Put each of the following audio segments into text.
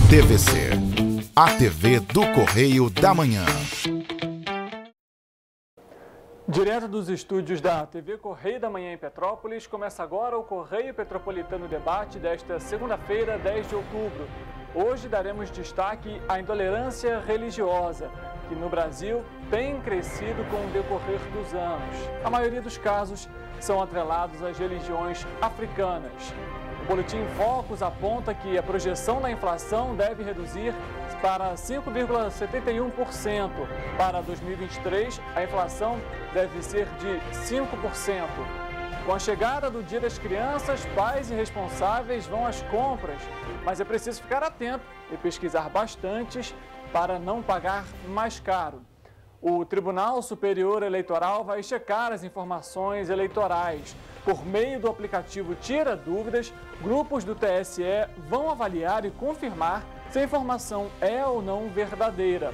TVC, a TV do Correio da Manhã. Direto dos estúdios da TV Correio da Manhã em Petrópolis, começa agora o Correio Petropolitano Debate desta segunda-feira, 10 de outubro. Hoje daremos destaque à intolerância religiosa, que no Brasil tem crescido com o decorrer dos anos. A maioria dos casos são atrelados às religiões africanas. O Boletim Focus aponta que a projeção da inflação deve reduzir para 5,71%. Para 2023, a inflação deve ser de 5%. Com a chegada do Dia das Crianças, pais e responsáveis vão às compras, mas é preciso ficar atento e pesquisar bastante para não pagar mais caro. O Tribunal Superior Eleitoral vai checar as informações eleitorais. Por meio do aplicativo Tira Dúvidas, grupos do TSE vão avaliar e confirmar se a informação é ou não verdadeira.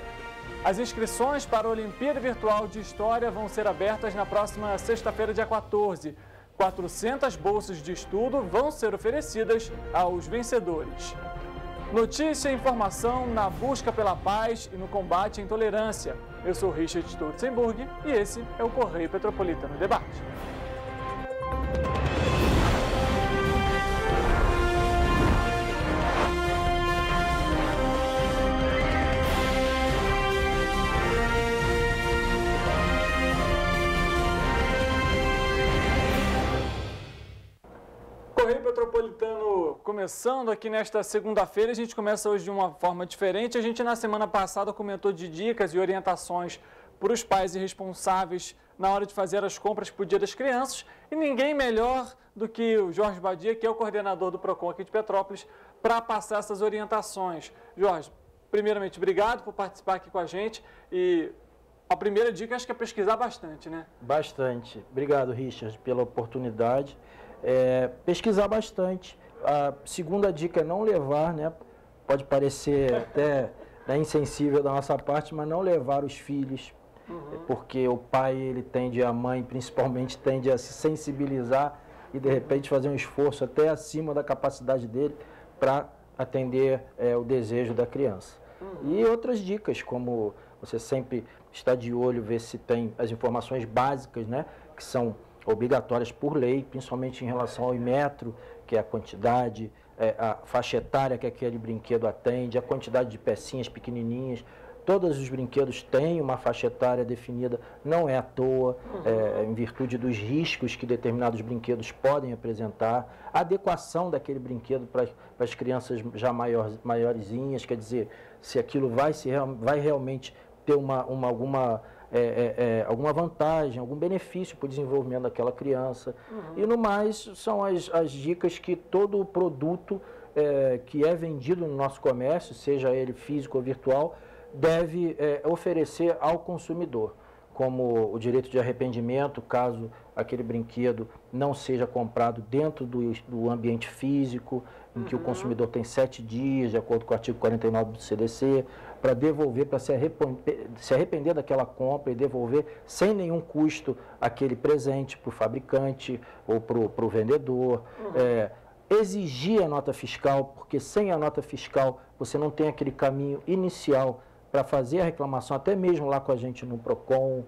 As inscrições para a Olimpíada Virtual de História vão ser abertas na próxima sexta-feira, dia 14. 400 bolsas de estudo vão ser oferecidas aos vencedores. Notícia e informação na busca pela paz e no combate à intolerância. Eu sou Richard Stutzenburg e esse é o Correio Petropolitano Debate. Correio Petropolitano começando aqui nesta segunda-feira. A gente começa hoje de uma forma diferente. A gente na semana passada comentou de dicas e orientações para os pais e responsáveis na hora de fazer as compras para o Dia das Crianças. E ninguém melhor do que o Jorge Badia, que é o coordenador do PROCON aqui de Petrópolis, para passar essas orientações. Jorge, primeiramente, obrigado por participar aqui com a gente. E a primeira dica acho que é pesquisar bastante, né? Bastante. Obrigado, Richard, pela oportunidade. Pesquisar bastante. A segunda dica é não levar, né? Pode parecer até insensível da nossa parte, mas não levar os filhos, porque o pai, ele tende, a mãe principalmente, tende a se sensibilizar e de repente fazer um esforço até acima da capacidade dele para atender o desejo da criança. E outras dicas, como você sempre está de olho, ver se tem as informações básicas, né? Que são obrigatórias por lei, principalmente em relação ao metro, que é a quantidade, a faixa etária que aquele brinquedo atende, a quantidade de pecinhas pequenininhas. Todos os brinquedos têm uma faixa etária definida, não é à toa, em virtude dos riscos que determinados brinquedos podem apresentar, a adequação daquele brinquedo para as crianças já maiorzinhas, quer dizer, se aquilo vai realmente ter alguma vantagem, algum benefício para o desenvolvimento daquela criança. E no mais, são as dicas que todo produto que é vendido no nosso comércio, seja ele físico ou virtual, deve oferecer ao consumidor, como o direito de arrependimento, caso aquele brinquedo não seja comprado dentro do ambiente físico, em que o consumidor tem 7 dias, de acordo com o artigo 49 do CDC, para devolver, para se arrepender daquela compra e devolver sem nenhum custo aquele presente para o fabricante ou para o vendedor. Exigir a nota fiscal, porque sem a nota fiscal você não tem aquele caminho inicial para fazer a reclamação, até mesmo lá com a gente no PROCON,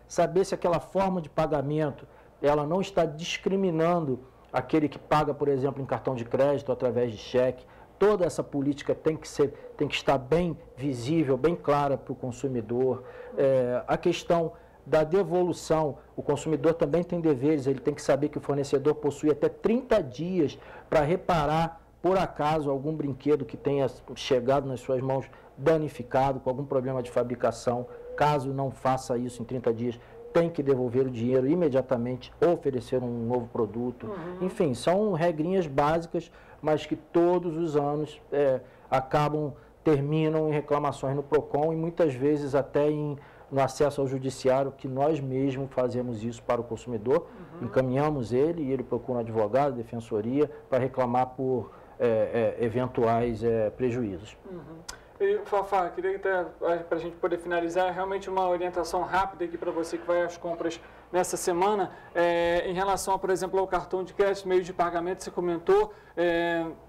saber se aquela forma de pagamento ela não está discriminando aquele que paga, por exemplo, em cartão de crédito através de cheque. Toda essa política tem que estar bem visível, bem clara para o consumidor. A questão da devolução, o consumidor também tem deveres, ele tem que saber que o fornecedor possui até 30 dias para reparar, por acaso, algum brinquedo que tenha chegado nas suas mãos danificado, com algum problema de fabricação. Caso não faça isso em 30 dias, tem que devolver o dinheiro imediatamente ou oferecer um novo produto. Enfim, são regrinhas básicas, mas que todos os anos terminam em reclamações no PROCON e muitas vezes até no acesso ao judiciário, que nós mesmos fazemos isso para o consumidor, encaminhamos ele e ele procura um advogado, defensoria, para reclamar por eventuais prejuízos. E, Fafá, queria que para a gente poder finalizar, realmente uma orientação rápida aqui para você que vai às compras nessa semana, em relação, por exemplo, ao cartão de crédito, meio de pagamento, você comentou,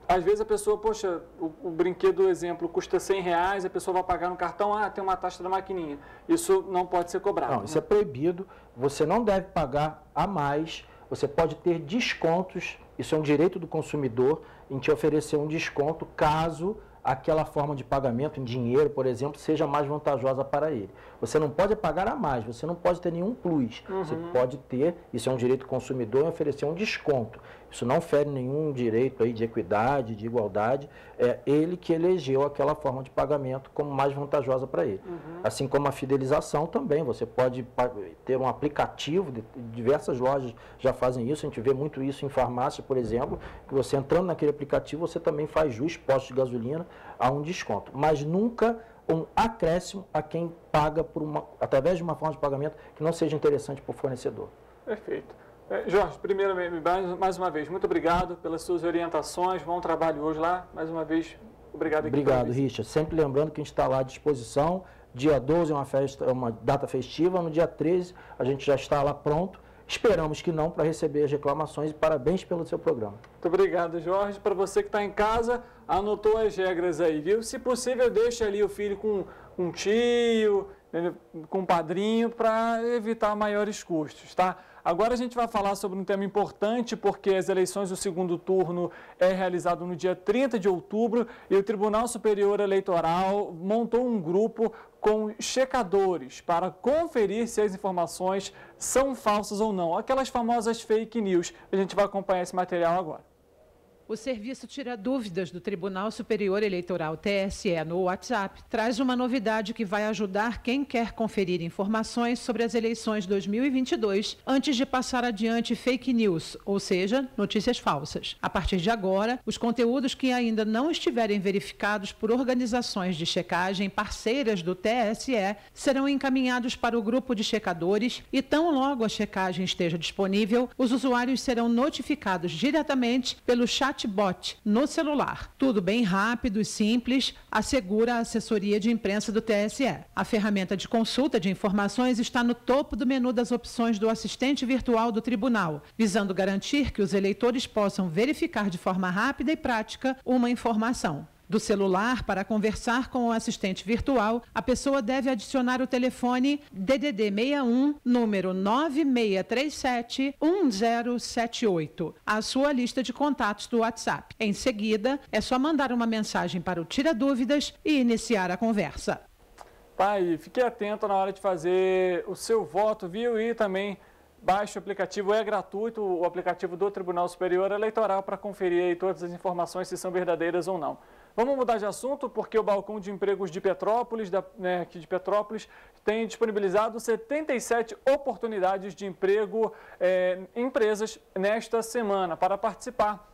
às vezes a pessoa, poxa, o brinquedo, exemplo, custa R$100, a pessoa vai pagar no cartão, tem uma taxa da maquininha. Isso não pode ser cobrado. Não, isso é proibido, você não deve pagar a mais, você pode ter descontos, isso é um direito do consumidor, em te oferecer um desconto caso aquela forma de pagamento em dinheiro, por exemplo, seja mais vantajosa para ele. Você não pode pagar a mais, você não pode ter nenhum plus. Você pode ter, isso é um direito do consumidor, oferecer um desconto. Isso não fere nenhum direito aí de equidade, de igualdade. É ele que elegeu aquela forma de pagamento como mais vantajosa para ele. Assim como a fidelização também, você pode ter um aplicativo, diversas lojas já fazem isso, a gente vê muito isso em farmácia, por exemplo, que você entrando naquele aplicativo, você também faz jus, postos de gasolina, a um desconto. Mas nunca um acréscimo a quem paga através de uma forma de pagamento que não seja interessante para o fornecedor. Perfeito. Jorge, primeiramente, mais uma vez, muito obrigado pelas suas orientações, bom trabalho hoje lá, mais uma vez, obrigado. Obrigado, Richard. Sempre lembrando que a gente está lá à disposição, dia 12 é uma data festiva, no dia 13 a gente já está lá pronto, esperamos que não, para receber as reclamações e parabéns pelo seu programa. Muito obrigado, Jorge. Para você que está em casa, anotou as regras aí, viu? Se possível, deixe ali o filho com um tio, com um padrinho, para evitar maiores custos, tá? Agora a gente vai falar sobre um tema importante, porque as eleições do segundo turno é realizado no dia 30 de outubro e o Tribunal Superior Eleitoral montou um grupo com checadores para conferir se as informações são falsas ou não, aquelas famosas fake news. A gente vai acompanhar esse material agora. O serviço Tira Dúvidas do Tribunal Superior Eleitoral, TSE, no WhatsApp, traz uma novidade que vai ajudar quem quer conferir informações sobre as eleições 2022 antes de passar adiante fake news, ou seja, notícias falsas. A partir de agora, os conteúdos que ainda não estiverem verificados por organizações de checagem parceiras do TSE serão encaminhados para o grupo de checadores e, tão logo a checagem esteja disponível, os usuários serão notificados diretamente pelo chatbot no celular. Tudo bem rápido e simples, assegura a assessoria de imprensa do TSE. A ferramenta de consulta de informações está no topo do menu das opções do assistente virtual do tribunal, visando garantir que os eleitores possam verificar de forma rápida e prática uma informação. Do celular, para conversar com o assistente virtual, a pessoa deve adicionar o telefone DDD 61, número 9637-1078, à sua lista de contatos do WhatsApp. Em seguida, é só mandar uma mensagem para o Tira Dúvidas e iniciar a conversa. Pai, fique atento na hora de fazer o seu voto, viu? E também baixe o aplicativo, é gratuito, o aplicativo do Tribunal Superior Eleitoral, para conferir aí todas as informações se são verdadeiras ou não. Vamos mudar de assunto, porque o Balcão de Empregos de Petrópolis, aqui de Petrópolis, tem disponibilizado 77 oportunidades de emprego em empresas nesta semana. Para participar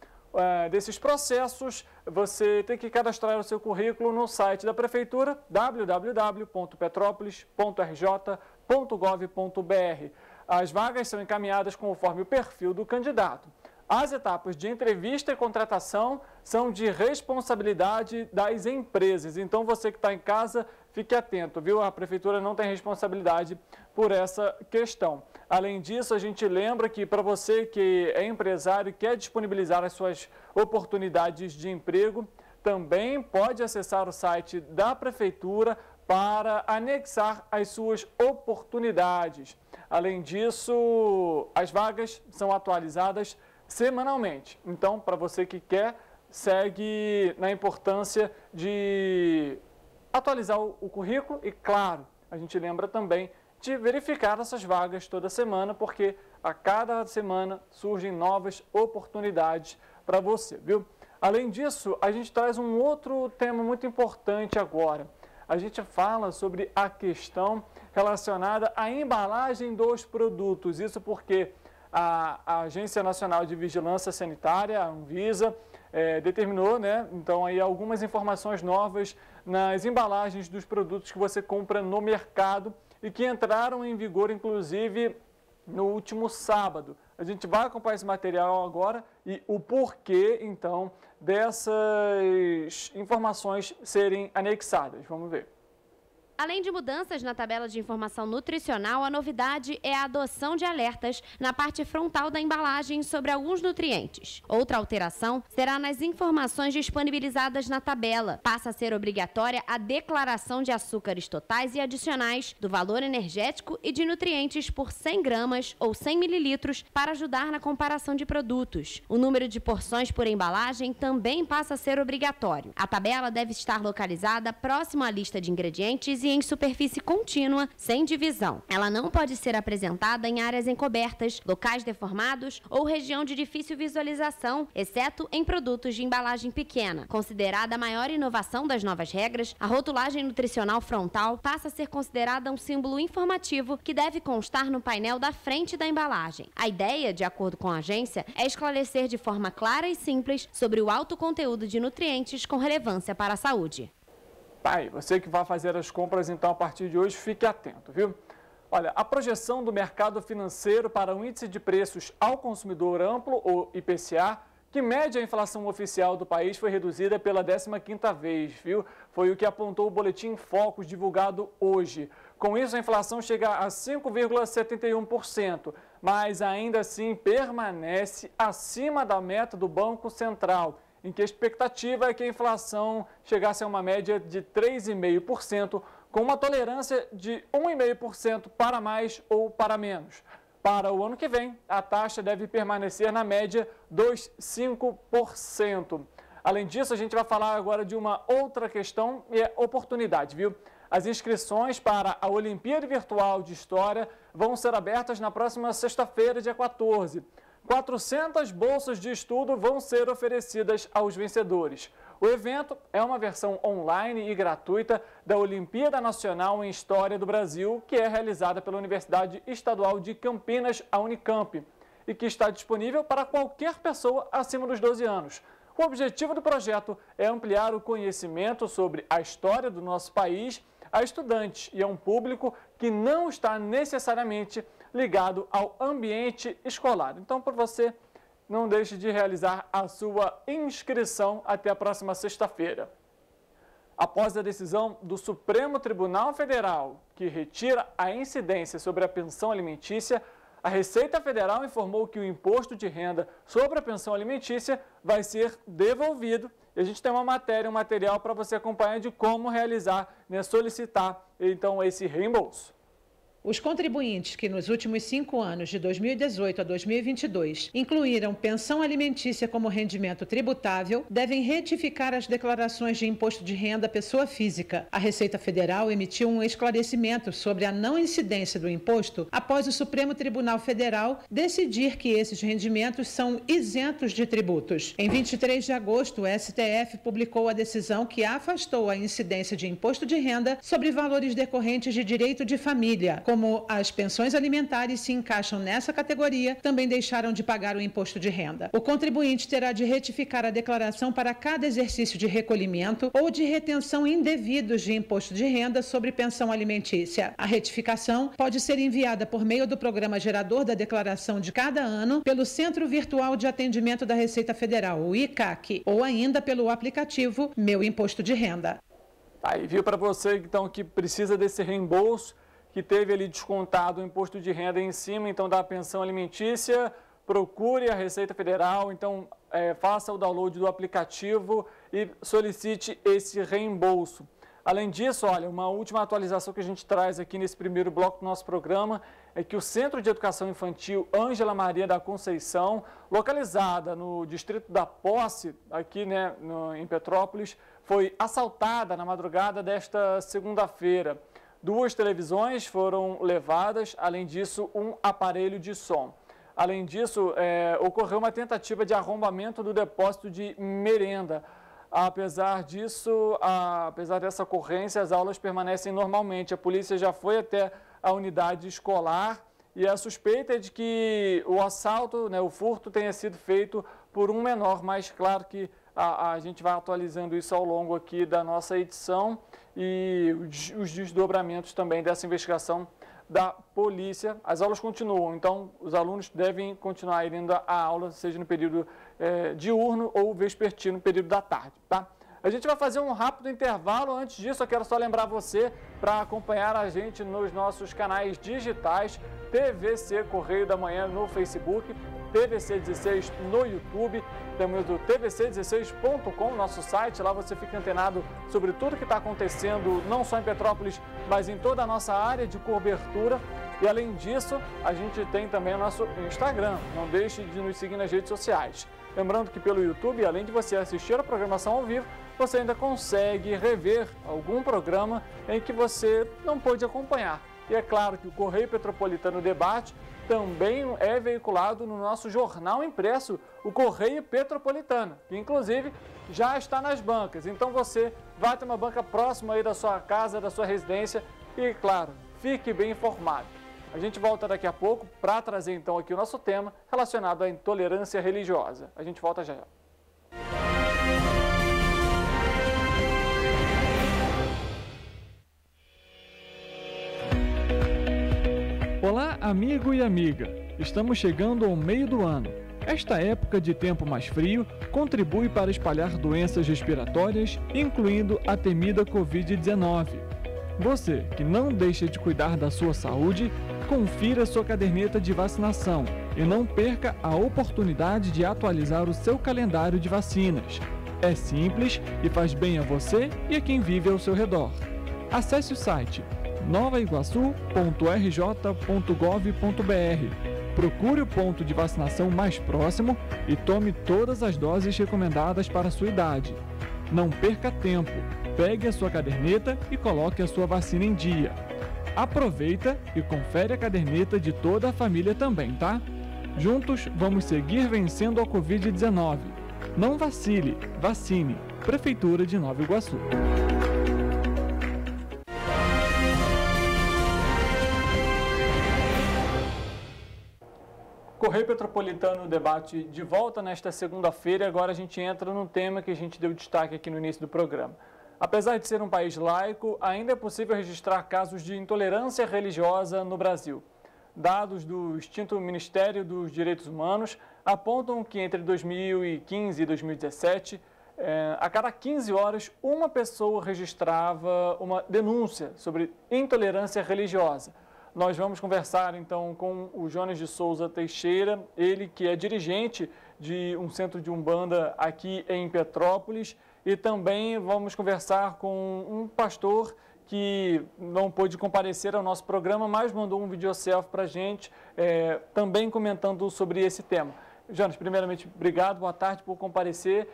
desses processos, você tem que cadastrar o seu currículo no site da Prefeitura, www.petropolis.rj.gov.br. As vagas são encaminhadas conforme o perfil do candidato. As etapas de entrevista e contratação são de responsabilidade das empresas. Então, você que está em casa, fique atento, viu? A Prefeitura não tem responsabilidade por essa questão. Além disso, a gente lembra que para você que é empresário e quer disponibilizar as suas oportunidades de emprego, também pode acessar o site da Prefeitura para anexar as suas oportunidades. Além disso, as vagas são atualizadas semanalmente. Então, para você que quer, segue na importância de atualizar o currículo e, claro, a gente lembra também de verificar essas vagas toda semana, porque a cada semana surgem novas oportunidades para você, viu? Além disso, a gente traz um outro tema muito importante agora. A gente fala sobre a questão relacionada à embalagem dos produtos. Isso porque a Agência Nacional de Vigilância Sanitária, a Anvisa, determinou, então, aí algumas informações novas nas embalagens dos produtos que você compra no mercado e que entraram em vigor, inclusive, no último sábado. A gente vai acompanhar esse material agora e o porquê, então, dessas informações serem anexadas. Vamos ver. Além de mudanças na tabela de informação nutricional, a novidade é a adoção de alertas na parte frontal da embalagem sobre alguns nutrientes. Outra alteração será nas informações disponibilizadas na tabela. Passa a ser obrigatória a declaração de açúcares totais e adicionais, do valor energético e de nutrientes por 100 gramas ou 100 mililitros para ajudar na comparação de produtos. O número de porções por embalagem também passa a ser obrigatório. A tabela deve estar localizada próximo à lista de ingredientes e em superfície contínua, sem divisão. Ela não pode ser apresentada em áreas encobertas, locais deformados ou região de difícil visualização, exceto em produtos de embalagem pequena. Considerada a maior inovação das novas regras, a rotulagem nutricional frontal passa a ser considerada um símbolo informativo que deve constar no painel da frente da embalagem. A ideia, de acordo com a agência, é esclarecer de forma clara e simples sobre o alto conteúdo de nutrientes com relevância para a saúde. Pai, você que vai fazer as compras, então, a partir de hoje, fique atento, viu? Olha, a projeção do mercado financeiro para o índice de preços ao consumidor amplo, ou IPCA, que mede a inflação oficial do país, foi reduzida pela 15ª vez, viu? Foi o que apontou o Boletim Focus divulgado hoje. Com isso, a inflação chega a 5,71%, mas ainda assim permanece acima da meta do Banco Central, em que a expectativa é que a inflação chegasse a uma média de 3,5%, com uma tolerância de 1,5% para mais ou para menos. Para o ano que vem, a taxa deve permanecer na média dos 5%. Além disso, a gente vai falar agora de uma outra questão e é oportunidade, viu? As inscrições para a Olimpíada Virtual de História vão ser abertas na próxima sexta-feira, dia 14. 400 bolsas de estudo vão ser oferecidas aos vencedores. O evento é uma versão online e gratuita da Olimpíada Nacional em História do Brasil, que é realizada pela Universidade Estadual de Campinas, a Unicamp, e que está disponível para qualquer pessoa acima dos 12 anos. O objetivo do projeto é ampliar o conhecimento sobre a história do nosso país a estudantes e a um público que não está necessariamente ligado ao ambiente escolar. Então, por você, não deixe de realizar a sua inscrição até a próxima sexta-feira. Após a decisão do Supremo Tribunal Federal, que retira a incidência sobre a pensão alimentícia, a Receita Federal informou que o imposto de renda sobre a pensão alimentícia vai ser devolvido. E a gente tem uma matéria, um material para você acompanhar de como realizar, né, solicitar, então, esse reembolso. Os contribuintes que nos últimos 5 anos, de 2018 a 2022, incluíram pensão alimentícia como rendimento tributável, devem retificar as declarações de imposto de renda à pessoa física. A Receita Federal emitiu um esclarecimento sobre a não incidência do imposto após o Supremo Tribunal Federal decidir que esses rendimentos são isentos de tributos. Em 23 de agosto, o STF publicou a decisão que afastou a incidência de imposto de renda sobre valores decorrentes de direito de família. Como as pensões alimentares se encaixam nessa categoria, também deixaram de pagar o imposto de renda. O contribuinte terá de retificar a declaração para cada exercício de recolhimento ou de retenção indevidos de imposto de renda sobre pensão alimentícia. A retificação pode ser enviada por meio do programa gerador da declaração de cada ano pelo Centro Virtual de Atendimento da Receita Federal, o ICAC, ou ainda pelo aplicativo Meu Imposto de Renda. Aí, viu, para você então que precisa desse reembolso, que teve ali descontado o imposto de renda em cima, então, da pensão alimentícia, procure a Receita Federal, então, faça o download do aplicativo e solicite esse reembolso. Além disso, olha, uma última atualização que a gente traz aqui nesse primeiro bloco do nosso programa é que o Centro de Educação Infantil Ângela Maria da Conceição, localizada no distrito da Posse, aqui, né, em Petrópolis, foi assaltada na madrugada desta segunda-feira. 2 televisões foram levadas, além disso, um aparelho de som. Além disso, ocorreu uma tentativa de arrombamento do depósito de merenda. Apesar dessa ocorrência, as aulas permanecem normalmente. A polícia já foi até a unidade escolar e a suspeita é de que o assalto, né, o furto, tenha sido feito por um menor, mas claro que a gente vai atualizando isso ao longo aqui da nossa edição e os desdobramentos também dessa investigação da polícia. As aulas continuam, então os alunos devem continuar indo à aula, seja no período diurno ou vespertino, no período da tarde, tá? A gente vai fazer um rápido intervalo. Antes disso, eu quero só lembrar você para acompanhar a gente nos nossos canais digitais, TVC Correio da Manhã no Facebook, TVC 16 no YouTube, temos o tvc16.com, nosso site, lá você fica antenado sobre tudo que está acontecendo, não só em Petrópolis, mas em toda a nossa área de cobertura. E além disso, a gente tem também o nosso Instagram, não deixe de nos seguir nas redes sociais. Lembrando que pelo YouTube, além de você assistir a programação ao vivo, você ainda consegue rever algum programa em que você não pôde acompanhar. E é claro que o Correio Petropolitano Debate também é veiculado no nosso jornal impresso, o Correio Petropolitano, que inclusive já está nas bancas. Então você vai ter uma banca próxima aí da sua casa, da sua residência e, claro, fique bem informado. A gente volta daqui a pouco para trazer então aqui o nosso tema relacionado à intolerância religiosa. A gente volta já já. Olá, amigo e amiga! Estamos chegando ao meio do ano. Esta época de tempo mais frio contribui para espalhar doenças respiratórias, incluindo a temida Covid-19. Você que não deixa de cuidar da sua saúde, confira sua caderneta de vacinação e não perca a oportunidade de atualizar o seu calendário de vacinas. É simples e faz bem a você e a quem vive ao seu redor. Acesse o site novaiguaçu.rj.gov.br. Procure o ponto de vacinação mais próximo e tome todas as doses recomendadas para a sua idade. Não perca tempo, pegue a sua caderneta e coloque a sua vacina em dia. Aproveita e confere a caderneta de toda a família também, tá? Juntos vamos seguir vencendo a Covid-19. Não vacile, vacine. Prefeitura de Nova Iguaçu. Correio Petropolitano Debate de volta nesta segunda-feira e agora a gente entra num tema que a gente deu destaque aqui no início do programa. Apesar de ser um país laico, ainda é possível registrar casos de intolerância religiosa no Brasil. Dados do extinto Ministério dos Direitos Humanos apontam que entre 2015 e 2017, a cada 15 horas, uma pessoa registrava uma denúncia sobre intolerância religiosa. Nós vamos conversar, então, com o Jonas de Souza Teixeira, ele que é dirigente de um centro de Umbanda aqui em Petrópolis, e também vamos conversar com um pastor que não pôde comparecer ao nosso programa, mas mandou um videoself para a gente, também comentando sobre esse tema. Jonas, primeiramente, obrigado, boa tarde por comparecer.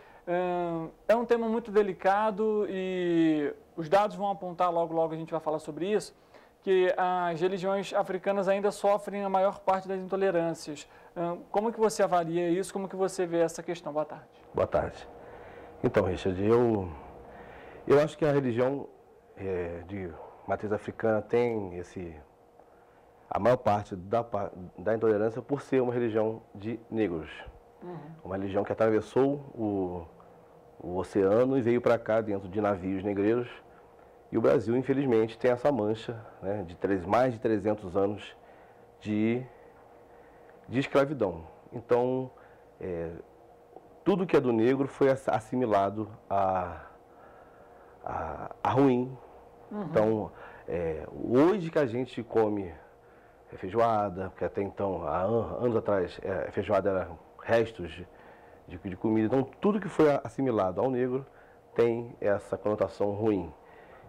É um tema muito delicado e os dados vão apontar, logo a gente vai falar sobre isso, que as religiões africanas ainda sofrem a maior parte das intolerâncias. Como que você avalia isso? Como que você vê essa questão? Boa tarde. Boa tarde. Então, Richard, eu acho que a religião de matriz africana tem a maior parte da intolerância por ser uma religião de negros. Uma religião que atravessou o oceano e veio para cá dentro de navios negreiros. E o Brasil, infelizmente, tem essa mancha, né, de mais de 300 anos de escravidão. Então, tudo que é do negro foi assimilado a ruim. Então, hoje que a gente come feijoada, porque até então, há anos atrás, feijoada era restos de comida. Então, tudo que foi assimilado ao negro tem essa conotação ruim.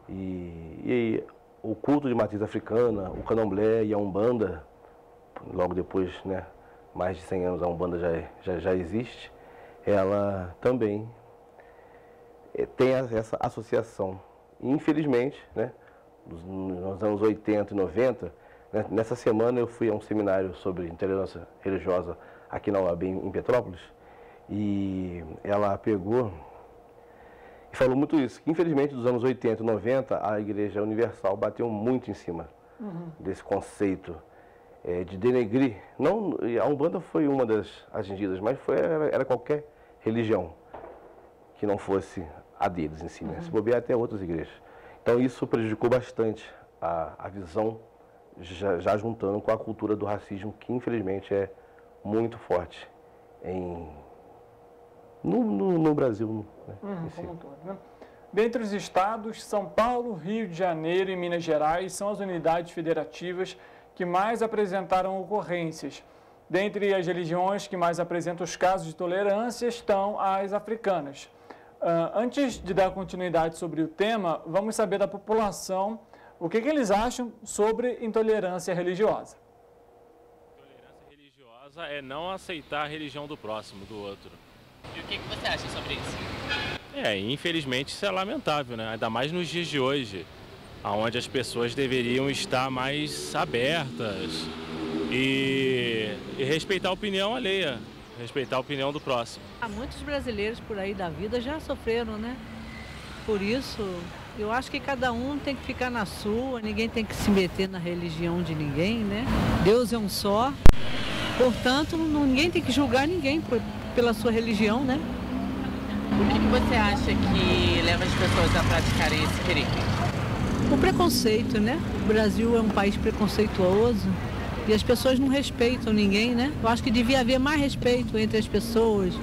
E o culto de matriz africana, o candomblé e a umbanda, logo depois, né, mais de 100 anos a umbanda já existe, ela também tem essa associação. E, infelizmente, né, nos anos 80 e 90, né, nessa semana eu fui a um seminário sobre intolerância religiosa aqui na UAB em Petrópolis, e ela pegou e falou muito isso, que infelizmente dos anos 80 e 90 a Igreja Universal bateu muito em cima desse conceito de denegrir. Não, a Umbanda foi uma das atingidas, mas era qualquer religião que não fosse a deles em si, né? Se bobear até outras igrejas. Então isso prejudicou bastante a visão, já juntando com a cultura do racismo, que infelizmente é muito forte no Brasil. Né, como um todo, né? Dentre os estados, São Paulo, Rio de Janeiro e Minas Gerais são as unidades federativas que mais apresentaram ocorrências. Dentre as religiões que mais apresentam os casos de tolerância estão as africanas. Antes de dar continuidade sobre o tema, vamos saber da população o que eles acham sobre intolerância religiosa. Intolerância religiosa é não aceitar a religião do próximo, do outro. E o que você acha sobre isso? Infelizmente isso é lamentável, né? Ainda mais nos dias de hoje, onde as pessoas deveriam estar mais abertas e respeitar a opinião alheia, respeitar a opinião do próximo. Muitos brasileiros por aí da vida já sofreram, né? Por isso, eu acho que cada um tem que ficar na sua, ninguém tem que se meter na religião de ninguém, né? Deus é um só, portanto, ninguém tem que julgar ninguém pela sua religião, né? O que você acha que leva as pessoas a praticarem esse crime? O preconceito, né? O Brasil é um país preconceituoso e as pessoas não respeitam ninguém, né? Eu acho que devia haver mais respeito entre as pessoas,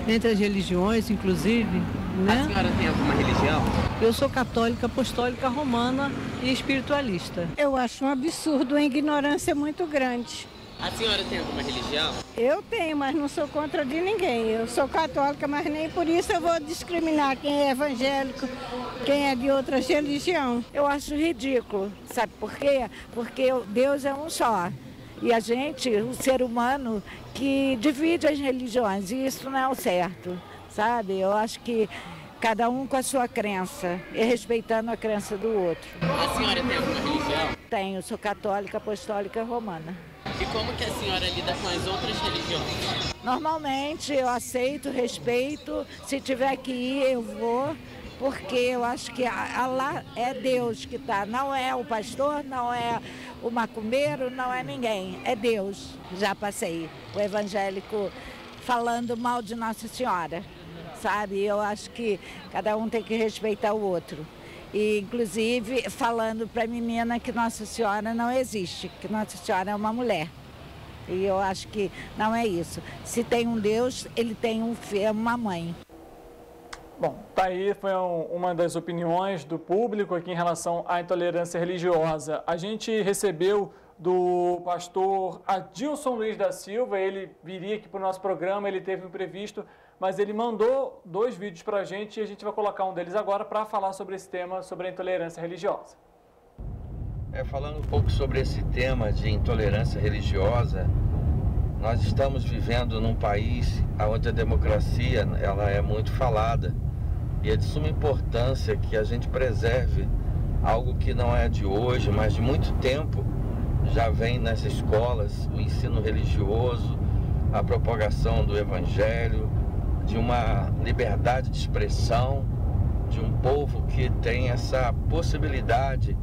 entre as religiões, inclusive, né? A senhora tem alguma religião? Eu sou católica, apostólica, romana e espiritualista. Eu acho um absurdo, uma ignorância muito grande. A senhora tem alguma religião? Eu tenho, mas não sou contra de ninguém. Eu sou católica, mas nem por isso eu vou discriminar quem é evangélico, quem é de outras religiões. Eu acho ridículo, sabe por quê? Porque Deus é um só. E a gente, o ser humano, que divide as religiões, e isso não é o certo, sabe? Eu acho que cada um com a sua crença e respeitando a crença do outro. A senhora tem alguma religião? Tenho, sou católica, apostólica, romana. E como que a senhora lida com as outras religiões? Normalmente eu aceito, respeito, se tiver que ir eu vou, porque eu acho que Allah é Deus que está, não é o pastor, não é o macumbeiro, não é ninguém, é Deus. Já passei o evangélico falando mal de Nossa Senhora, sabe? Eu acho que cada um tem que respeitar o outro. E, inclusive, falando para a menina que Nossa Senhora não existe, que Nossa Senhora é uma mulher. E eu acho que não é isso. Se tem um Deus, ele tem uma mãe. Bom, tá aí, foi uma das opiniões do público aqui em relação à intolerância religiosa. A gente recebeu do pastor Adilson Luiz da Silva, ele viria aqui para o nosso programa, ele teve imprevisto, mas ele mandou 2 vídeos para a gente e a gente vai colocar um deles agora para falar sobre esse tema, sobre a intolerância religiosa. Falando um pouco sobre esse tema de intolerância religiosa, nós estamos vivendo num país onde a democracia ela é muito falada e é de suma importância que a gente preserve algo que não é de hoje, mas de muito tempo já vem nas escolas, o ensino religioso, a propagação do evangelho, de uma liberdade de expressão, de um povo que tem essa possibilidade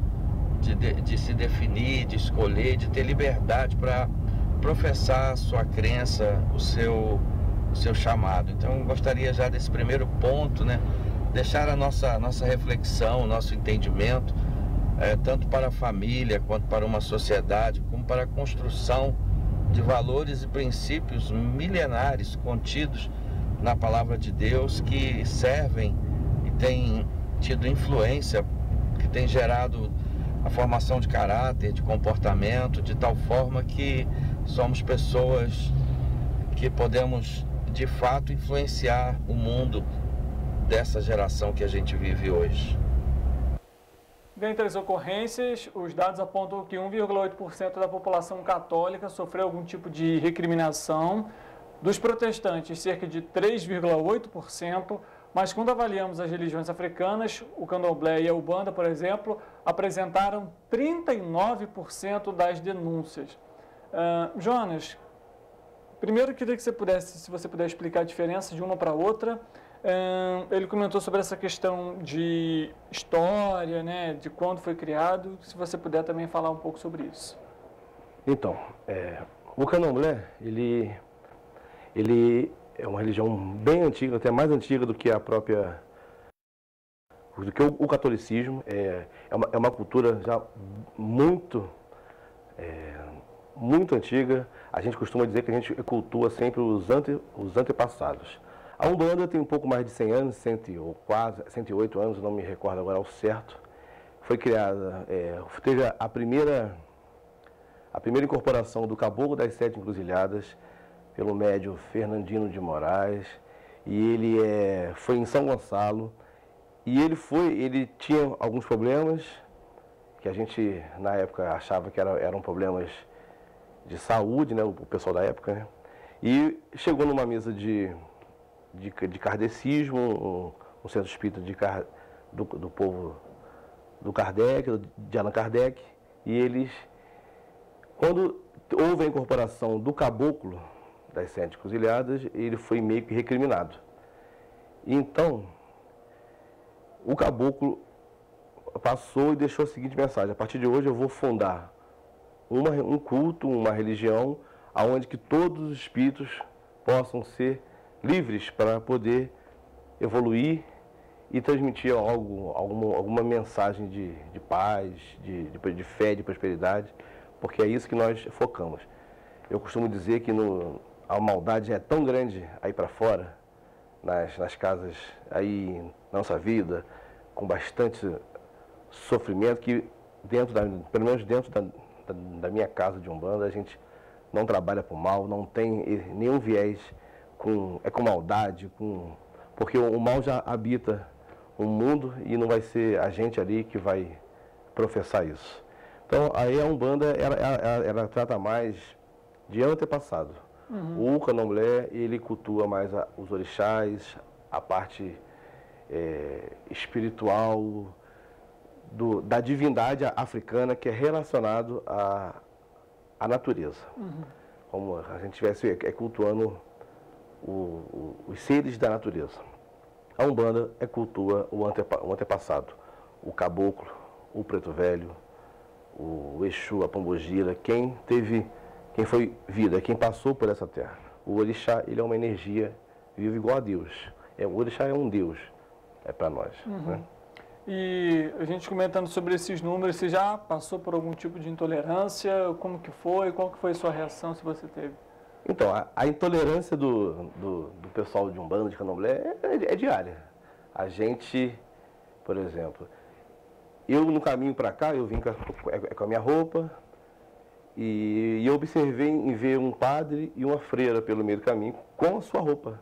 de se definir, de escolher, de ter liberdade para professar a sua crença, o seu chamado. Então, eu gostaria já desse primeiro ponto, né, deixar a nossa reflexão, o nosso entendimento, tanto para a família, quanto para uma sociedade, como para a construção de valores e princípios milenares contidos na palavra de Deus, que servem e têm tido influência, que tem gerado a formação de caráter, de comportamento, de tal forma que somos pessoas que podemos de fato influenciar o mundo dessa geração que a gente vive hoje. Dentre as ocorrências, os dados apontam que 1,8% da população católica sofreu algum tipo de recriminação. Dos protestantes, cerca de 3,8%, mas quando avaliamos as religiões africanas, o candomblé e a ubanda, por exemplo, apresentaram 39% das denúncias. Jonas, primeiro queria que você pudesse, se você puder explicar a diferença de uma para outra. Ele comentou sobre essa questão de história, né, de quando foi criado, se você puder também falar um pouco sobre isso. Então, o candomblé, ele é uma religião bem antiga, até mais antiga do que o catolicismo. É uma cultura já muito antiga. A gente costuma dizer que a gente cultua sempre os antepassados. A Umbanda tem um pouco mais de 100 anos, 108 anos, não me recordo agora ao certo. Foi criada, teve a primeira incorporação do Caboclo das Sete Encruzilhadas pelo médium Fernandino de Moraes, e ele foi em São Gonçalo, e ele tinha alguns problemas que a gente na época achava que eram problemas de saúde, né, o pessoal da época, né? E chegou numa mesa de kardecismo, um centro espírita do povo do Kardec, de Allan Kardec, e eles, quando houve a incorporação do Caboclo das Sete Encruzilhadas, ele foi meio que recriminado. Então, o Caboclo passou e deixou a seguinte mensagem: a partir de hoje eu vou fundar um culto, uma religião, onde que todos os espíritos possam ser livres para poder evoluir e transmitir alguma mensagem de paz, de fé, de prosperidade, porque é isso que nós focamos. Eu costumo dizer que a maldade é tão grande aí para fora, nas casas aí, na nossa vida, com bastante sofrimento, que pelo menos dentro da minha casa de Umbanda, a gente não trabalha por mal, não tem nenhum viés com maldade, porque o mal já habita o mundo e não vai ser a gente ali que vai professar isso. Então, aí a Umbanda, ela trata mais de antepassado. O Candomblé, ele cultua mais os orixás, a parte espiritual da divindade africana, que é relacionado à natureza. Como a gente estivesse cultuando os seres da natureza. A Umbanda cultua o antepassado, o caboclo, o preto velho, o Exu, a pombogira, quem foi vida, quem passou por essa terra. O orixá, ele é uma energia viva igual a Deus. O orixá é um Deus, para nós. Né? E a gente comentando sobre esses números, você já passou por algum tipo de intolerância? Como que foi? Qual que foi a sua reação, se você teve? Então, a intolerância do pessoal de Umbanda, de Candomblé, é diária. A gente, por exemplo, eu no caminho para cá, eu vim com a minha roupa e eu observei em ver um padre e uma freira pelo meio do caminho com a sua roupa.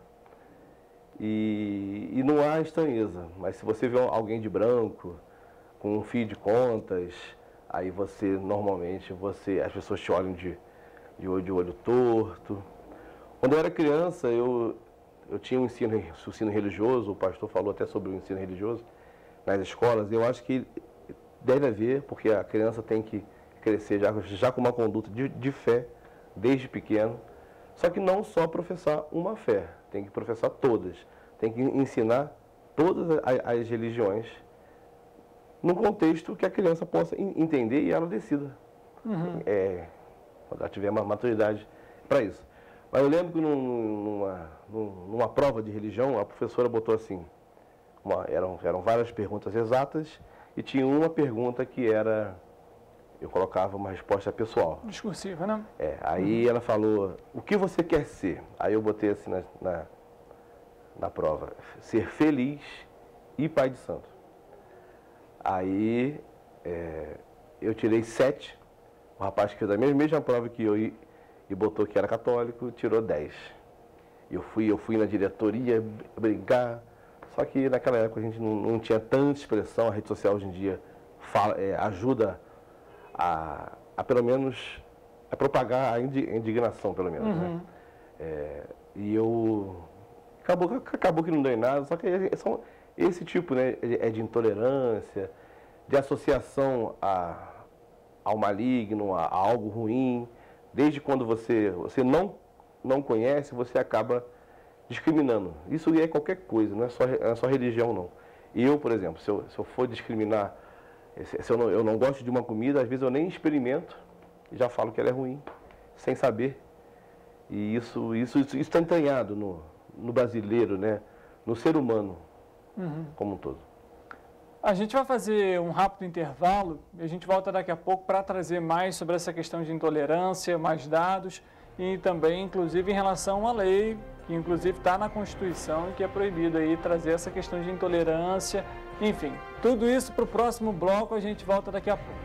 E não há estranheza, mas se você vê alguém de branco, com um fio de contas, aí normalmente as pessoas te olham de olho torto. Quando eu era criança, eu tinha um ensino religioso, o pastor falou até sobre o ensino religioso nas escolas. Eu acho que deve haver, porque a criança tem que crescer já com uma conduta de fé, desde pequeno. Só que não só professar uma fé, tem que professar todas. Tem que ensinar todas as religiões num contexto que a criança possa entender e ela decida. Quando ela tiver uma maturidade para isso. Mas eu lembro que numa prova de religião, a professora botou assim, eram várias perguntas exatas e tinha uma pergunta que eu colocava uma resposta pessoal. Discursiva, né? Aí ela falou, o que você quer ser? Aí eu botei assim na prova, ser feliz e pai de santo. Aí eu tirei 7. O rapaz que fez a mesma prova que eu e botou que era católico, tirou 10. Eu fui na diretoria brigar, só que naquela época a gente não tinha tanta expressão. A rede social hoje em dia ajuda a pelo menos a propagar a indignação, pelo menos. Né? E acabou que não deu em nada, só que esse tipo, né, de intolerância, de associação ao maligno, a algo ruim. Desde quando você não conhece, você acaba discriminando. Isso é qualquer coisa, não é só religião, não. Eu, por exemplo, se eu for discriminar, se eu não gosto de uma comida, às vezes eu nem experimento e já falo que ela é ruim, sem saber. E isso está entranhado no brasileiro, né? No ser humano como um todo. A gente vai fazer um rápido intervalo e a gente volta daqui a pouco para trazer mais sobre essa questão de intolerância, mais dados e também, inclusive, em relação à lei que inclusive está na Constituição e que é proibido aí trazer essa questão de intolerância. Enfim, tudo isso para o próximo bloco, a gente volta daqui a pouco.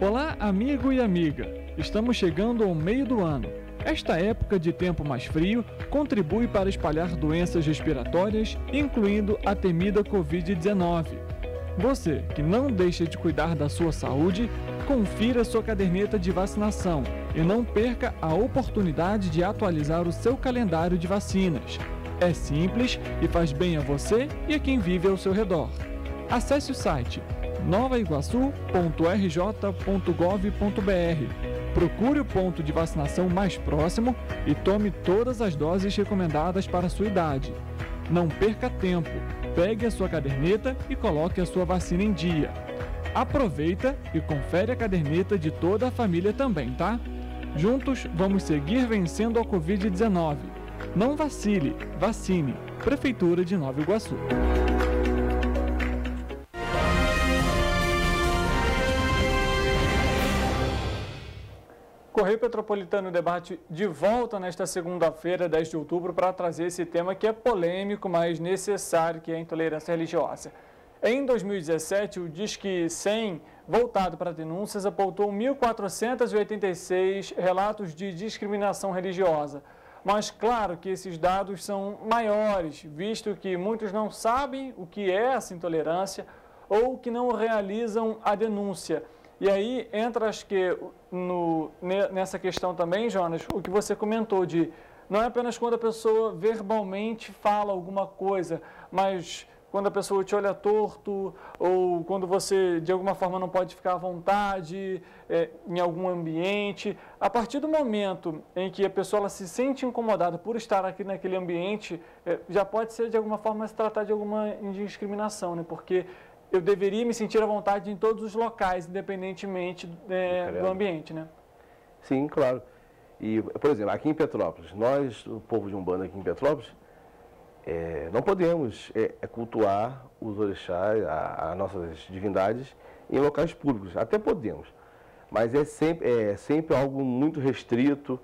Olá, amigo e amiga! Estamos chegando ao meio do ano. Esta época de tempo mais frio contribui para espalhar doenças respiratórias, incluindo a temida Covid-19. Você que não deixa de cuidar da sua saúde, confira sua caderneta de vacinação e não perca a oportunidade de atualizar o seu calendário de vacinas. É simples e faz bem a você e a quem vive ao seu redor. Acesse o site novaiguaçu.rj.gov.br. Procure o ponto de vacinação mais próximo e tome todas as doses recomendadas para a sua idade. Não perca tempo, pegue a sua caderneta e coloque a sua vacina em dia. Aproveita e confere a caderneta de toda a família também, tá? Juntos vamos seguir vencendo a Covid-19. Não vacile, vacine. Prefeitura de Nova Iguaçu. Correio Petropolitano Debate de volta nesta segunda-feira, 10 de outubro, para trazer esse tema que é polêmico, mas necessário, que é a intolerância religiosa. Em 2017, o Disque 100, voltado para denúncias, apontou 1.486 relatos de discriminação religiosa. Mas claro que esses dados são maiores, visto que muitos não sabem o que é essa intolerância ou que não realizam a denúncia. E aí entra, acho que, nessa questão também, Jonas, o que você comentou de não é apenas quando a pessoa verbalmente fala alguma coisa, mas quando a pessoa te olha torto ou quando você, de alguma forma, não pode ficar à vontade em algum ambiente. A partir do momento em que a pessoa ela se sente incomodada por estar aqui naquele ambiente, já pode ser, de alguma forma, se tratar de alguma discriminação, né? Porque eu deveria me sentir à vontade em todos os locais, independentemente do ambiente, né? Sim, claro. E, por exemplo, aqui em Petrópolis, nós, o povo de Umbanda aqui em Petrópolis, não podemos cultuar os orixás, as nossas divindades, em locais públicos. Até podemos, mas é sempre algo muito restrito.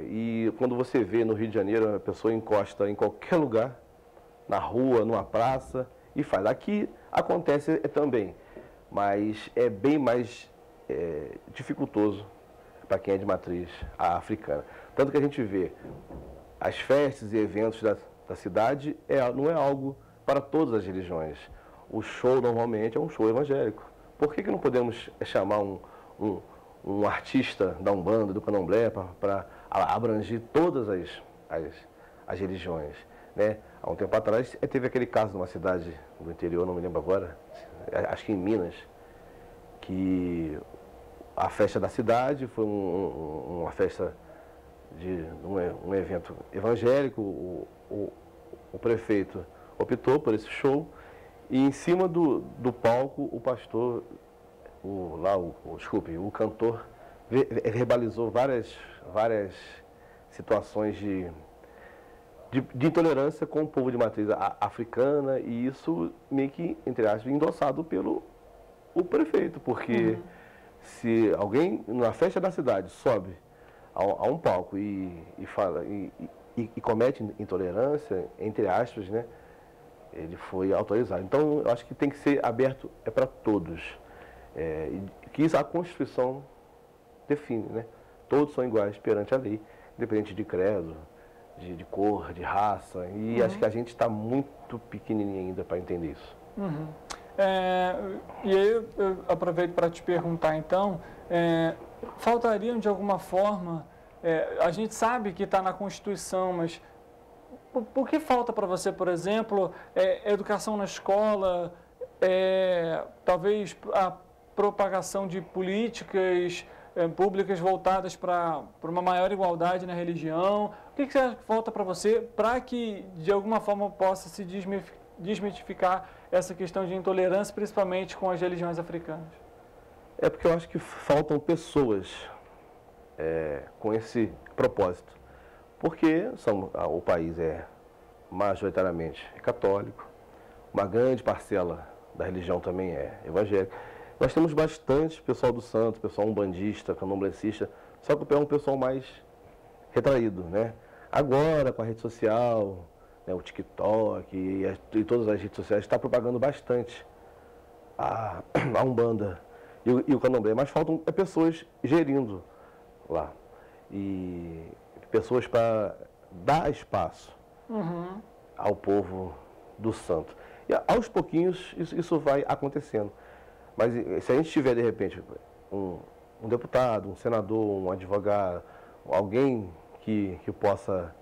E quando você vê no Rio de Janeiro, a pessoa encosta em qualquer lugar, na rua, numa praça, e faz. Aqui acontece também, mas é bem mais dificultoso para quem é de matriz africana. Tanto que a gente vê as festas e eventos da cidade, não é algo para todas as religiões. O show normalmente é um show evangélico. Por que não podemos chamar um artista da Umbanda, do Candomblé, para abranger todas as religiões, né? Há um tempo atrás, teve aquele caso numa cidade do interior, não me lembro agora, acho que em Minas, que a festa da cidade foi uma festa de um evento evangélico. O prefeito optou por esse show e em cima do palco o pastor, o cantor, verbalizou várias situações de intolerância com o povo de matriz africana, e isso meio que, entre aspas, endossado pelo prefeito, porque se alguém na festa da cidade sobe a um palco e fala e comete intolerância, entre aspas, né, ele foi autorizado. Então, eu acho que tem que ser aberto para todos, que isso a Constituição define, né? Todos são iguais perante a lei, independente de credo, de cor, de raça, e acho que a gente está muito pequenininho ainda para entender isso. E aí eu aproveito para te perguntar, então, faltariam de alguma forma, a gente sabe que está na Constituição, mas por que falta para você, por exemplo, educação na escola, talvez a propagação de políticas públicas voltadas para uma maior igualdade na religião? O que falta para você para que, de alguma forma, possa se desmitificar essa questão de intolerância, principalmente com as religiões africanas? Porque eu acho que faltam pessoas com esse propósito. Porque o país é majoritariamente católico, uma grande parcela da religião também é evangélica. Nós temos bastante pessoal do santo, pessoal umbandista, candomblessista, só que é um pessoal mais retraído, né? Agora, com a rede social, né, o TikTok e todas as redes sociais, está propagando bastante a Umbanda e o Candomblé, mas faltam pessoas gerindo lá. E pessoas para dar espaço ao povo do santo. E aos pouquinhos isso vai acontecendo. Mas se a gente tiver, de repente, um deputado, um senador, um advogado, alguém que possa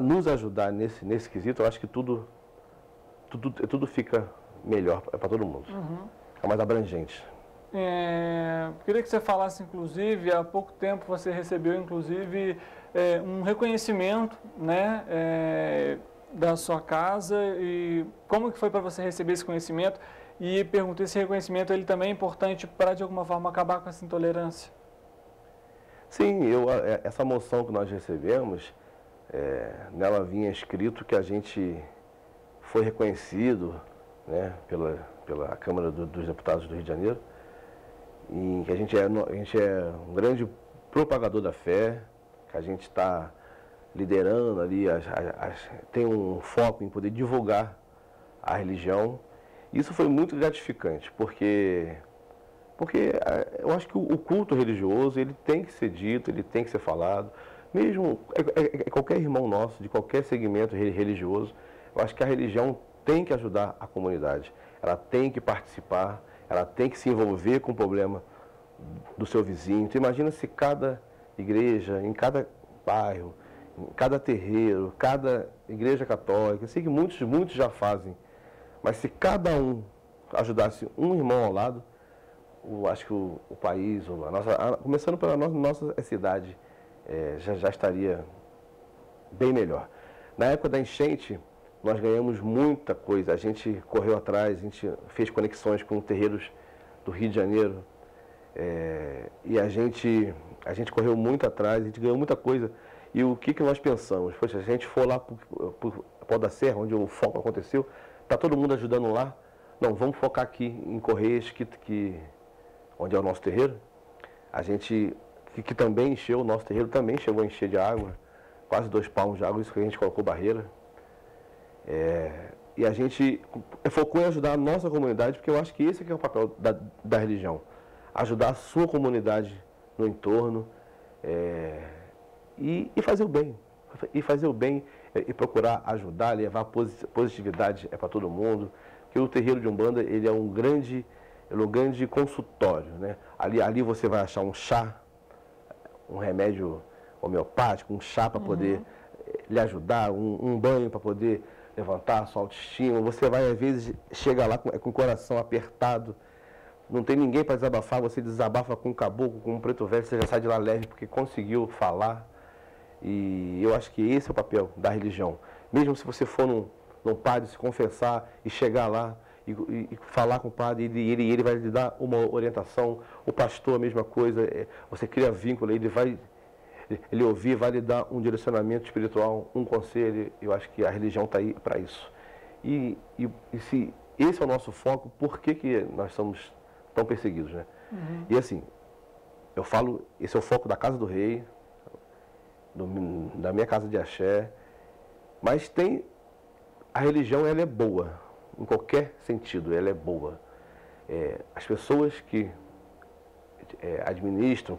nos ajudar nesse quesito, eu acho que tudo fica melhor para todo mundo. Fica mais abrangente. Queria que você falasse, inclusive, há pouco tempo você recebeu, inclusive, um reconhecimento, né, da sua casa, e como que foi para você receber esse conhecimento? E perguntei se esse reconhecimento ele também é importante para, de alguma forma, acabar com essa intolerância. Sim, essa moção que nós recebemos, nela vinha escrito que a gente foi reconhecido, né, pela Câmara dos Deputados do Rio de Janeiro, e que a gente é um grande propagador da fé, que a gente está liderando ali, tem um foco em poder divulgar a religião. Isso foi muito gratificante, porque eu acho que o culto religioso ele tem que ser dito, ele tem que ser falado, mesmo qualquer irmão nosso, de qualquer segmento religioso. Eu acho que a religião tem que ajudar a comunidade, ela tem que participar, ela tem que se envolver com o problema do seu vizinho. Então, imagina se cada igreja, em cada bairro, em cada terreiro, cada igreja católica, eu sei que muitos já fazem, mas se cada um ajudasse um irmão ao lado, eu acho que o país, começando pela nossa cidade, já estaria bem melhor. Na época da enchente, nós ganhamos muita coisa, a gente correu atrás, a gente fez conexões com terreiros do Rio de Janeiro, e a gente correu muito atrás, a gente ganhou muita coisa. E o que nós pensamos? Poxa, se a gente for lá para o Pau da Serra, onde o foco aconteceu, está todo mundo ajudando lá? Não, vamos focar aqui em Correios, onde é o nosso terreiro. A gente, que também encheu, o nosso terreiro também chegou a encher de água, quase 2 palmos de água, isso que a gente colocou barreira. E a gente focou em ajudar a nossa comunidade, porque eu acho que esse aqui é o papel da religião. Ajudar a sua comunidade no entorno, e fazer o bem. E fazer o bem e procurar ajudar, levar positividade para todo mundo. Porque o terreiro de Umbanda ele é um grande consultório, né? Ali você vai achar um chá, um remédio homeopático, um chá para poder lhe ajudar, um banho para poder levantar a sua autoestima. Você vai, às vezes, chegar lá com o coração apertado, não tem ninguém para desabafar, você desabafa com um caboclo, com um preto velho, você já sai de lá leve porque conseguiu falar. E eu acho que esse é o papel da religião. Mesmo se você for num padre se confessar e chegar lá e falar com o padre, ele vai lhe dar uma orientação, o pastor a mesma coisa, você cria vínculo, ele vai lhe ouvir, vai lhe dar um direcionamento espiritual, um conselho. Eu acho que a religião está aí para isso. E se esse é o nosso foco, por que nós somos tão perseguidos, né? E assim, eu falo, esse é o foco da Casa do Rei, da minha casa de axé, mas a religião ela é boa, em qualquer sentido, ela é boa. As pessoas que administram,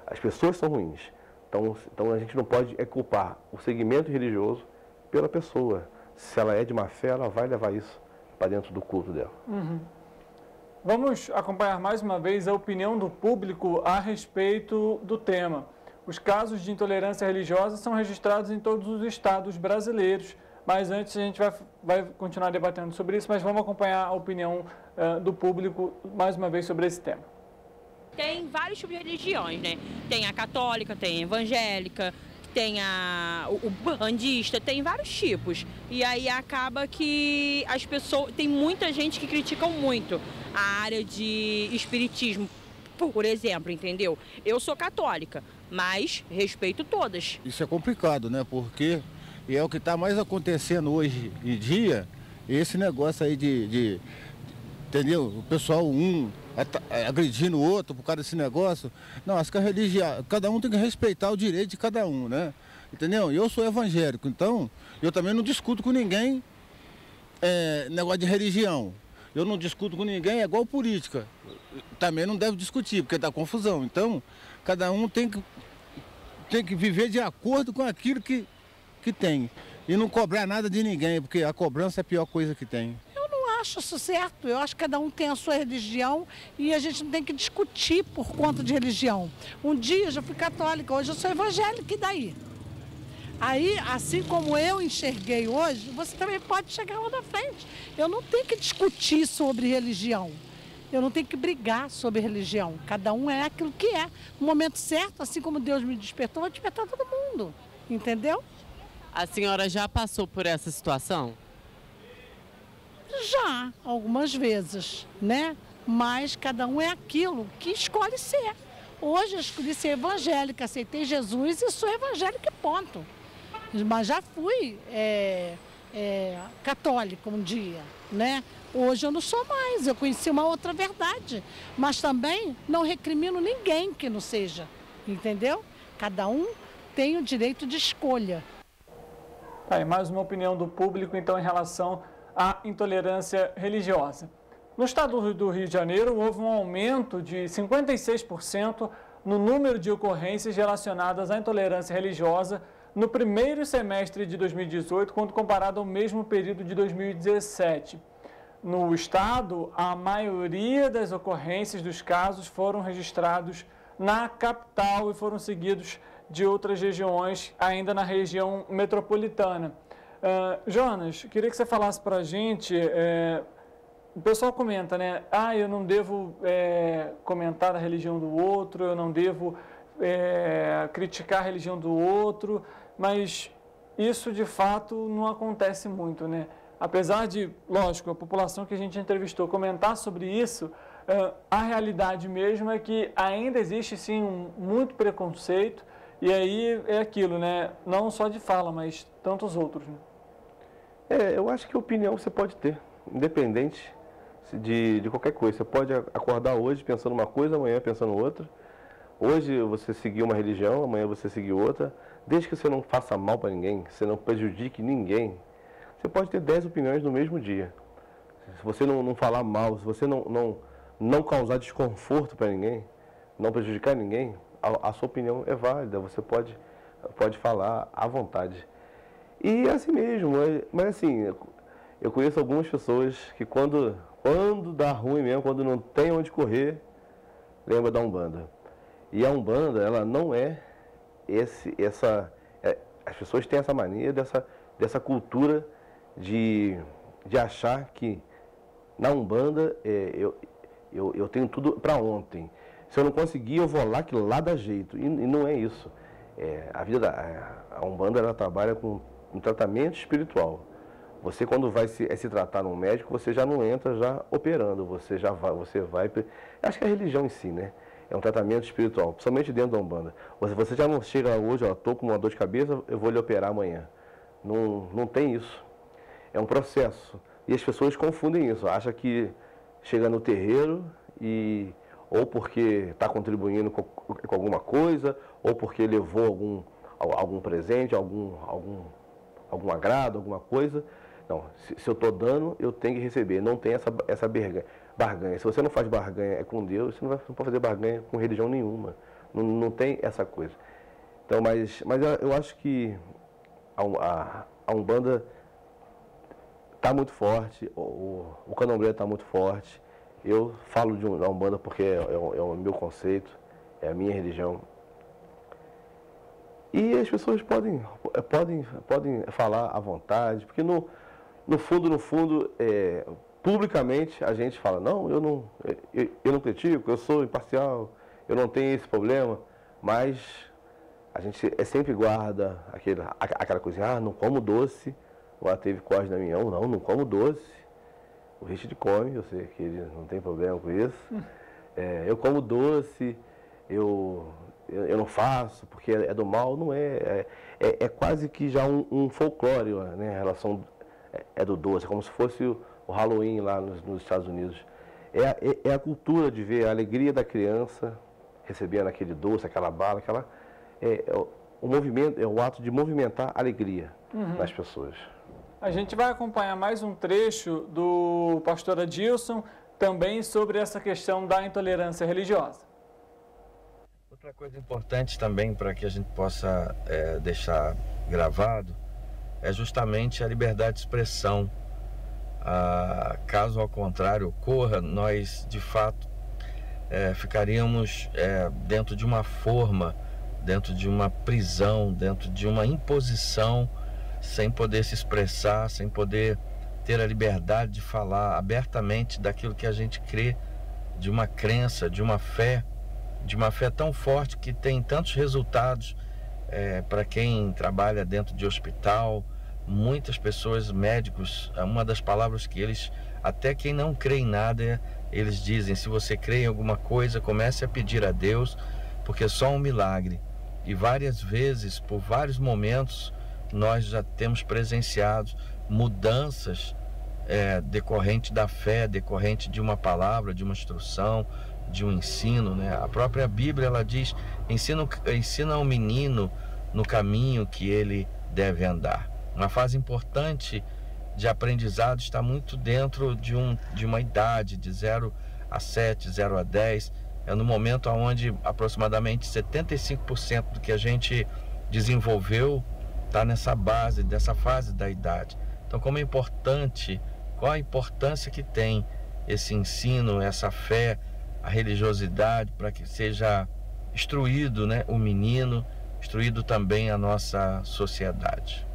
as pessoas são ruins. Então a gente não pode culpar o segmento religioso pela pessoa. Se ela é de má fé, ela vai levar isso para dentro do culto dela. Vamos acompanhar mais uma vez a opinião do público a respeito do tema. Os casos de intolerância religiosa são registrados em todos os estados brasileiros, mas antes a gente vai continuar debatendo sobre isso, mas vamos acompanhar a opinião do público mais uma vez sobre esse tema. Tem vários tipos de religiões, né? Tem a católica, tem a evangélica, tem o bandista, tem vários tipos. E aí acaba que as pessoas... Tem muita gente que critica muito a área de espiritismo, por exemplo, entendeu? Eu sou católica, mas respeito todas. Isso é complicado, né? Porque é o que está mais acontecendo hoje em dia, Esse negócio aí entendeu? O pessoal, agredindo o outro por causa desse negócio. Não, acho que a religião, cada um tem que respeitar o direito de cada um, né? Entendeu? Eu sou evangélico, então eu também não discuto com ninguém negócio de religião. Eu não discuto com ninguém, é igual política. Também não deve discutir, porque dá confusão. Então, cada um tem que viver de acordo com aquilo que tem. E não cobrar nada de ninguém, porque a cobrança é a pior coisa que tem. Eu não acho isso certo. Eu acho que cada um tem a sua religião e a gente não tem que discutir por conta de religião. Um dia eu já fui católica, hoje eu sou evangélica, e daí? Aí, assim como eu enxerguei hoje, você também pode chegar lá na frente. Eu não tenho que discutir sobre religião. Eu não tenho que brigar sobre religião. Cada um é aquilo que é. No momento certo, assim como Deus me despertou, vai despertar todo mundo. Entendeu? A senhora já passou por essa situação? Já, algumas vezes, né? Mas cada um é aquilo que escolhe ser. Hoje eu escolhi ser evangélica, aceitei Jesus e sou evangélica e ponto. Mas já fui católica um dia, né? Hoje eu não sou mais, eu conheci uma outra verdade. Mas também não recrimino ninguém que não seja, entendeu? Cada um tem o direito de escolha. Tá, e mais uma opinião do público, então, em relação à intolerância religiosa. No estado do Rio de Janeiro, houve um aumento de 56% no número de ocorrências relacionadas à intolerância religiosa no primeiro semestre de 2018, quando comparado ao mesmo período de 2017. No estado, a maioria das ocorrências dos casos foram registrados na capital e foram seguidos de outras regiões, ainda na região metropolitana. Jonas, queria que você falasse para a gente, o pessoal comenta, né? Eu não devo comentar a religião do outro, eu não devo criticar a religião do outro, mas isso de fato não acontece muito, né? Apesar de, lógico, a população que a gente entrevistou comentar sobre isso, a realidade mesmo é que ainda existe sim muito preconceito, e aí é aquilo, né? Não só de fala, mas tantos outros, né? Eu acho que opinião você pode ter, independente de qualquer coisa. Você pode acordar hoje pensando uma coisa, amanhã pensando outra. Hoje você seguir uma religião, amanhã você seguir outra. Desde que você não faça mal para ninguém, você não prejudique ninguém, você pode ter 10 opiniões no mesmo dia. Se você não falar mal, se você não causar desconforto para ninguém, não prejudicar ninguém, a sua opinião é válida, você pode falar à vontade. E é assim mesmo, mas assim, eu conheço algumas pessoas que quando dá ruim mesmo, quando não tem onde correr, lembra da Umbanda. E a Umbanda, ela não é as pessoas têm essa mania dessa cultura de achar que na Umbanda eu tenho tudo para ontem. Se eu não conseguir, eu vou lá, que lá dá jeito. E não é isso. A Umbanda, ela trabalha com um tratamento espiritual. Você, quando vai se tratar num médico, você já não entra já operando, você vai... Acho que é a religião em si, né? É um tratamento espiritual, principalmente dentro da Umbanda. Você já não chega hoje, estou com uma dor de cabeça, eu vou lhe operar amanhã. Não tem isso. É um processo. E as pessoas confundem isso. Acham que chega no terreiro ou porque está contribuindo com alguma coisa, ou porque levou algum presente, algum agrado, alguma coisa. Não, se eu estou dando, eu tenho que receber. Não tem essa barganha. Se você não faz barganha com Deus, você não pode fazer barganha com religião nenhuma. Não tem essa coisa. Então, mas eu acho que a Umbanda está muito forte, o Candomblé está muito forte. Eu falo da Umbanda porque é o meu conceito, é a minha religião. E as pessoas podem falar à vontade, porque no fundo, publicamente a gente fala, não, eu não critico, eu sou imparcial, eu não tenho esse problema, mas a gente sempre guarda aquela coisa, não como doce, lá teve corte na minha mão, não como doce. O Richard come, eu sei que ele não tem problema com isso. Eu como doce, eu não faço porque é do mal, não é. É quase que já um folclore, né, em relação é do doce, é como se fosse o Halloween lá nos Estados Unidos. É a cultura de ver a alegria da criança recebendo aquele doce, aquela bala, o movimento, é o ato de movimentar a alegria nas pessoas. A gente vai acompanhar mais um trecho do pastor Adilson, também sobre essa questão da intolerância religiosa. Outra coisa importante também para que a gente possa deixar gravado é justamente a liberdade de expressão. Caso ao contrário ocorra, nós de fato ficaríamos dentro de uma forma, dentro de uma prisão, dentro de uma imposição, sem poder se expressar, sem poder ter a liberdade de falar abertamente daquilo que a gente crê, de uma crença, de uma fé tão forte que tem tantos resultados para quem trabalha dentro de hospital. Muitas pessoas, médicos, uma das palavras que eles, até quem não crê em nada, eles dizem: se você crê em alguma coisa, comece a pedir a Deus, porque só um milagre. E várias vezes, por vários momentos, nós já temos presenciado mudanças decorrente da fé, decorrente de uma palavra, de uma instrução, de um ensino, né? A própria Bíblia, ela diz: ensina ao menino no caminho que ele deve andar. Uma fase importante de aprendizado está muito dentro de uma idade de 0 a 7, 0 a 10. É no momento onde aproximadamente 75% do que a gente desenvolveu está nessa base, dessa fase da idade. Então, como é importante, qual a importância que tem esse ensino, essa fé, a religiosidade, para que seja instruído, né, o menino, instruído também a nossa sociedade.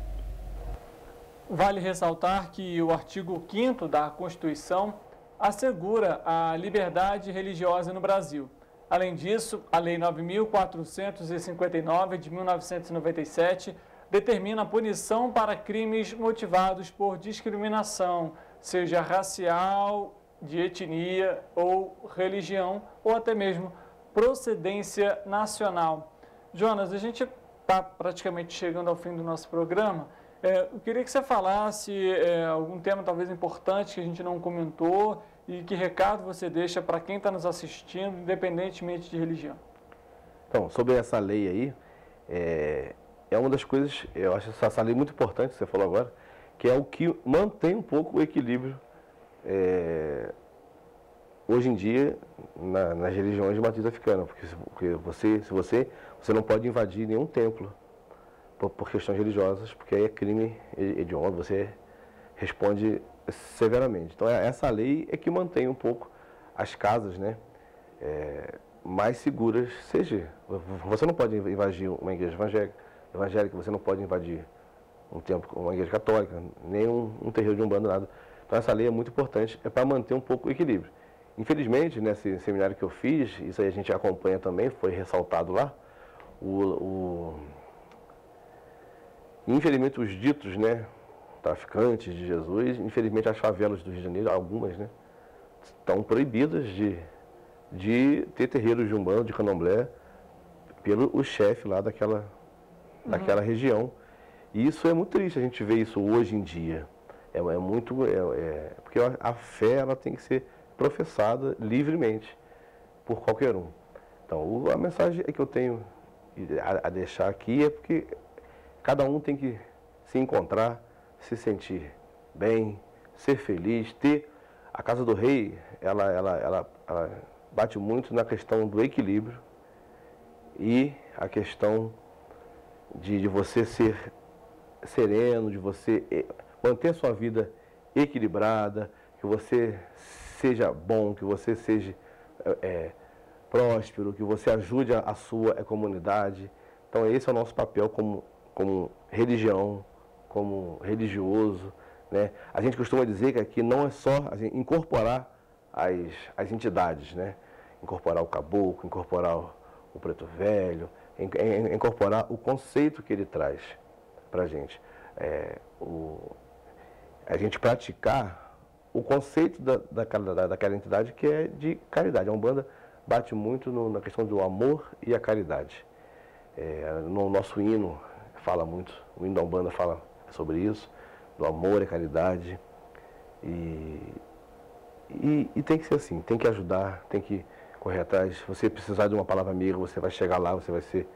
Vale ressaltar que o artigo 5º da Constituição assegura a liberdade religiosa no Brasil. Além disso, a Lei 9.459 de 1997 determina a punição para crimes motivados por discriminação, seja racial, de etnia ou religião, ou até mesmo procedência nacional. Jonas, a gente está praticamente chegando ao fim do nosso programa. Eu queria que você falasse algum tema talvez importante que a gente não comentou e que recado você deixa para quem está nos assistindo, independentemente de religião. Então, sobre essa lei aí, é uma das coisas, eu acho essa lei muito importante, que você falou agora, que é o que mantém um pouco o equilíbrio hoje em dia nas religiões de matriz africana, porque você não pode invadir nenhum templo por questões religiosas, porque aí é crime hediondo, você responde severamente. Então essa lei é que mantém um pouco as casas, né, mais seguras. Você não pode invadir uma igreja evangélica, você não pode invadir um templo, uma igreja católica, nem um terreiro de umbanda, nada. Então essa lei é muito importante, para manter um pouco o equilíbrio. Infelizmente, nesse seminário que eu fiz, isso aí a gente acompanha também, foi ressaltado lá, infelizmente os ditos, né, traficantes de Jesus, infelizmente as favelas do Rio de Janeiro, algumas, né, estão proibidas de ter terreiros de umbanda, de candomblé, pelo chefe lá daquela região. E isso é muito triste, a gente vê isso hoje em dia. Porque a fé, ela tem que ser professada livremente por qualquer um. Então, a mensagem que eu tenho a deixar aqui é porque cada um tem que se encontrar, se sentir bem, ser feliz, ter... A Casa do Rei, ela bate muito na questão do equilíbrio e a questão de você ser sereno, de você manter a sua vida equilibrada, que você seja bom, que você seja próspero, que você ajude a sua comunidade. Então esse é o nosso papel como religião, como religioso, né? A gente costuma dizer que aqui não é só incorporar as entidades, né? Incorporar o caboclo, incorporar o preto velho, incorporar o conceito que ele traz para a gente. A gente praticar o conceito daquela entidade que é de caridade. A Umbanda bate muito na questão do amor e a caridade. No nosso hino fala muito, o hino da Umbanda fala sobre isso, do amor e caridade. E tem que ser assim, tem que ajudar, tem que correr atrás. Se você precisar de uma palavra amiga, você vai chegar lá, você vai ser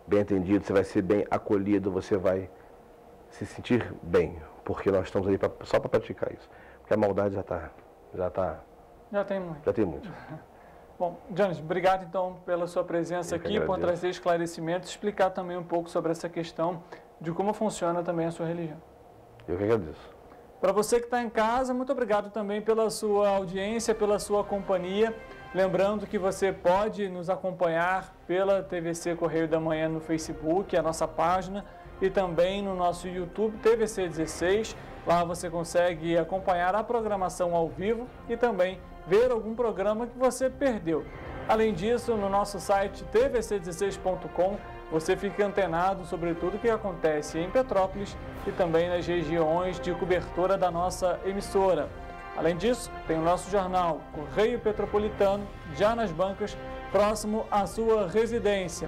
bem atendido, você vai ser bem acolhido, você vai se sentir bem, porque nós estamos aí só para praticar isso. Porque a maldade já tem muito. Já tem muito. Bom, Jones, obrigado então pela sua presença aqui, por trazer esclarecimentos, explicar também um pouco sobre essa questão de como funciona também a sua religião. Eu que agradeço. Para você que está em casa, muito obrigado também pela sua audiência, pela sua companhia. Lembrando que você pode nos acompanhar pela TVC Correio da Manhã no Facebook, a nossa página, e também no nosso YouTube, TVC 16. Lá você consegue acompanhar a programação ao vivo e também ver algum programa que você perdeu. Além disso, no nosso site tvc16.com, você fica antenado sobre tudo o que acontece em Petrópolis e também nas regiões de cobertura da nossa emissora. Além disso, tem o nosso jornal Correio Petropolitano, já nas bancas, próximo à sua residência.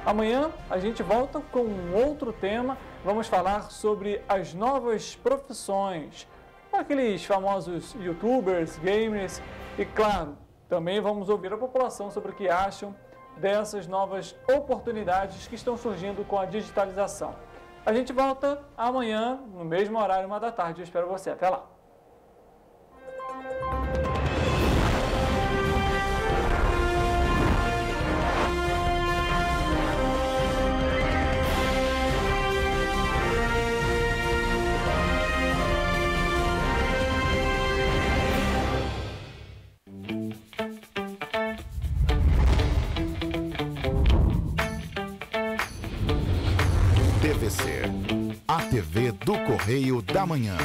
Amanhã a gente volta com um outro tema, vamos falar sobre as novas profissões, aqueles famosos youtubers, gamers e, claro, também vamos ouvir a população sobre o que acham dessas novas oportunidades que estão surgindo com a digitalização. A gente volta amanhã, no mesmo horário, 13h. Eu espero você. Até lá. TVC, a TV do Correio da Manhã.